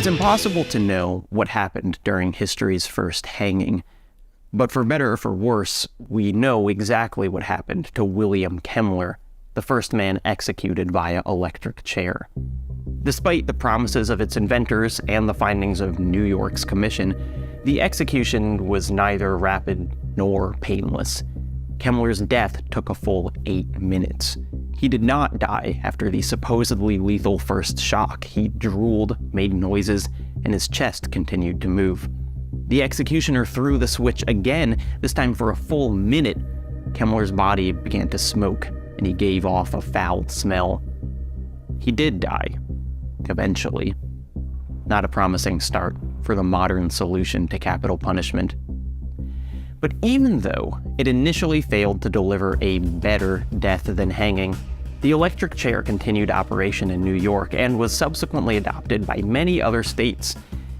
It's impossible to know what happened during history's first hanging, but for better or for worse, we know exactly what happened to William Kemmler, the first man executed via electric chair. Despite the promises of its inventors and the findings of New York's commission, the execution was neither rapid nor painless. Kemmler's death took a full 8 minutes. He did not die after the supposedly lethal first shock. He drooled, made noises, and his chest continued to move. The executioner threw the switch again, this time for a full minute. Kemmler's body began to smoke, and he gave off a foul smell. He did die, eventually. Not a promising start for the modern solution to capital punishment. But even though it initially failed to deliver a better death than hanging, the electric chair continued operation in New York and was subsequently adopted by many other states.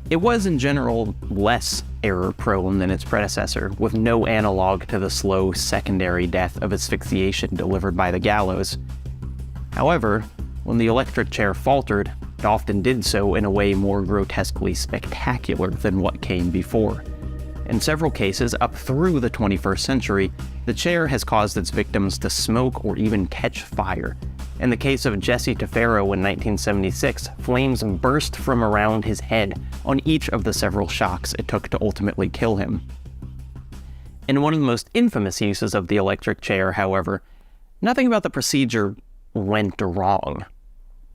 It was in general less error-prone than its predecessor, with no analog to the slow secondary death of asphyxiation delivered by the gallows. However, when the electric chair faltered, it often did so in a way more grotesquely spectacular than what came before. In several cases, up through the 21st century, the chair has caused its victims to smoke or even catch fire. In the case of Jesse Tefero in 1976, flames burst from around his head on each of the several shocks it took to ultimately kill him. In one of the most infamous uses of the electric chair, however, nothing about the procedure went wrong.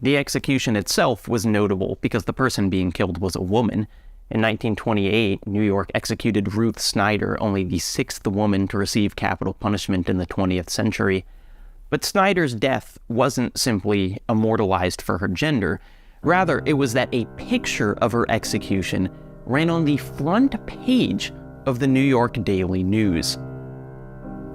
The execution itself was notable because the person being killed was a woman. In 1928, New York executed Ruth Snyder, only the 6th woman to receive capital punishment in the 20th century. But Snyder's death wasn't simply immortalized for her gender. Rather, it was that a picture of her execution ran on the front page of the New York Daily News.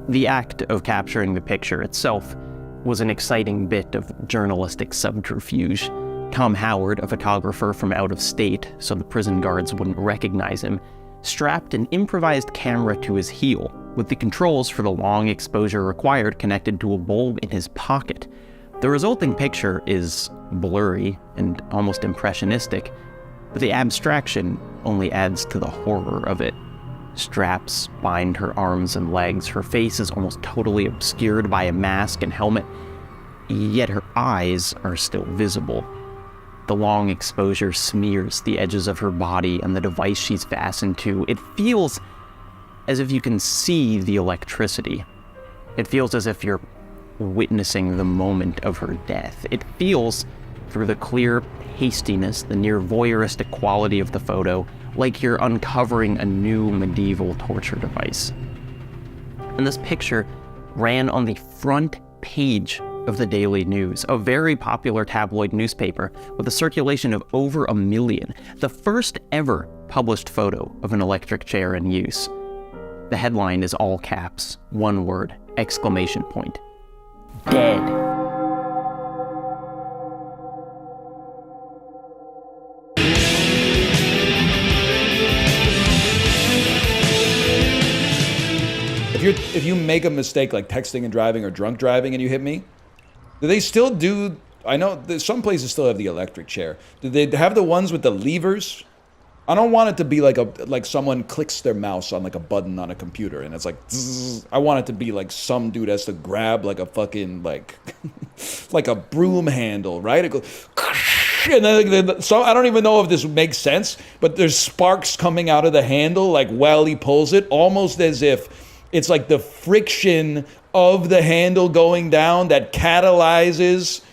The act of capturing the picture itself was an exciting bit of journalistic subterfuge. Tom Howard, a photographer from out of state, so the prison guards wouldn't recognize him, strapped an improvised camera to his heel, with the controls for the long exposure required connected to a bulb in his pocket. The resulting picture is blurry and almost impressionistic, but the abstraction only adds to the horror of it. Straps bind her arms and legs, her face is almost totally obscured by a mask and helmet, yet her eyes are still visible. The long exposure smears the edges of her body and the device she's fastened to. It feels as if you can see the electricity. It feels as if you're witnessing the moment of her death. It feels, through the clear hastiness, the near voyeuristic quality of the photo, like you're uncovering a new medieval torture device. And this picture ran on the front page of the Daily News, a very popular tabloid newspaper with a circulation of over 1 million, the first ever published photo of an electric chair in use. The headline is all caps, one word, exclamation point. Dead. If you make a mistake like texting and driving or drunk driving and you hit me, do they still do, I know some places still have the electric chair. Do they have the ones with the levers? I don't want it to be like someone clicks their mouse on like a button on a computer and it's like, zzz. I want it to be like some dude has to grab like a fucking like, like a broom handle, right? It goes, and then so I don't even know if this makes sense, but there's sparks coming out of the handle like while he pulls it, almost as if it's like the friction of the handle going down that catalyzes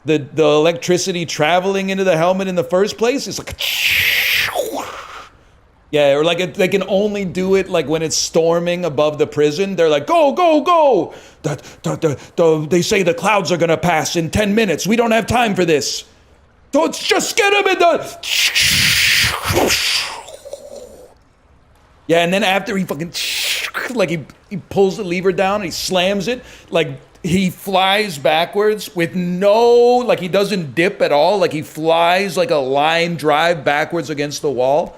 the electricity traveling into the helmet in the first place. It's like, yeah, or like they can only do it like when it's storming above the prison. They're like, go, go, go. They say the clouds are gonna pass in 10 minutes. We don't have time for this. Don't just get him in the... Yeah, and then after he fucking... like he pulls the lever down and he slams it, like he flies backwards with no, like he doesn't dip at all, like he flies like a line drive backwards against the wall,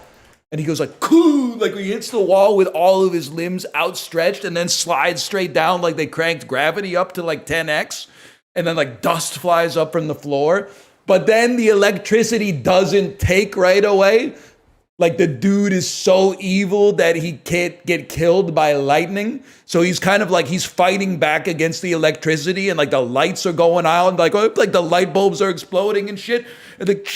and he goes like, coo, like he hits the wall with all of his limbs outstretched and then slides straight down like they cranked gravity up to like 10x, and then like dust flies up from the floor. but then the electricity doesn't take right away. Like the dude is so evil that he can't get killed by lightning. So he's kind of like he's fighting back against the electricity, and like the lights are going out, and like the light bulbs are exploding and shit. And like,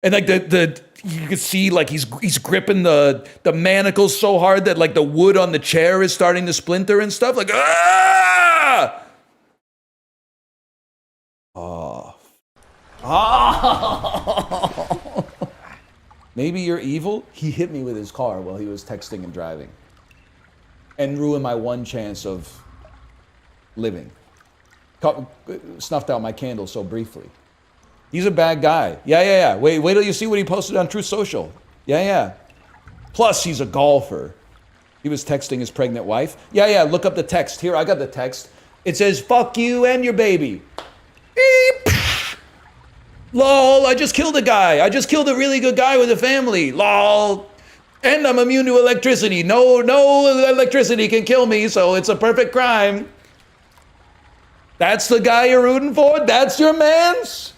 and like the you can see like he's gripping the manacles so hard that like the wood on the chair is starting to splinter and stuff. Like maybe you're evil? He hit me with his car while he was texting and driving. And ruined my one chance of living. Snuffed out my candle so briefly. He's a bad guy. Yeah. Wait till you see what he posted on Truth Social. Yeah. Plus, he's a golfer. He was texting his pregnant wife. Yeah, look up the text. Here, I got the text. It says, fuck you and your baby. Beep. Lol, I just killed a guy. I just killed a really good guy with a family. Lol. And I'm immune to electricity. No electricity can kill me, so it's a perfect crime. That's the guy you're rooting for? That's your mans?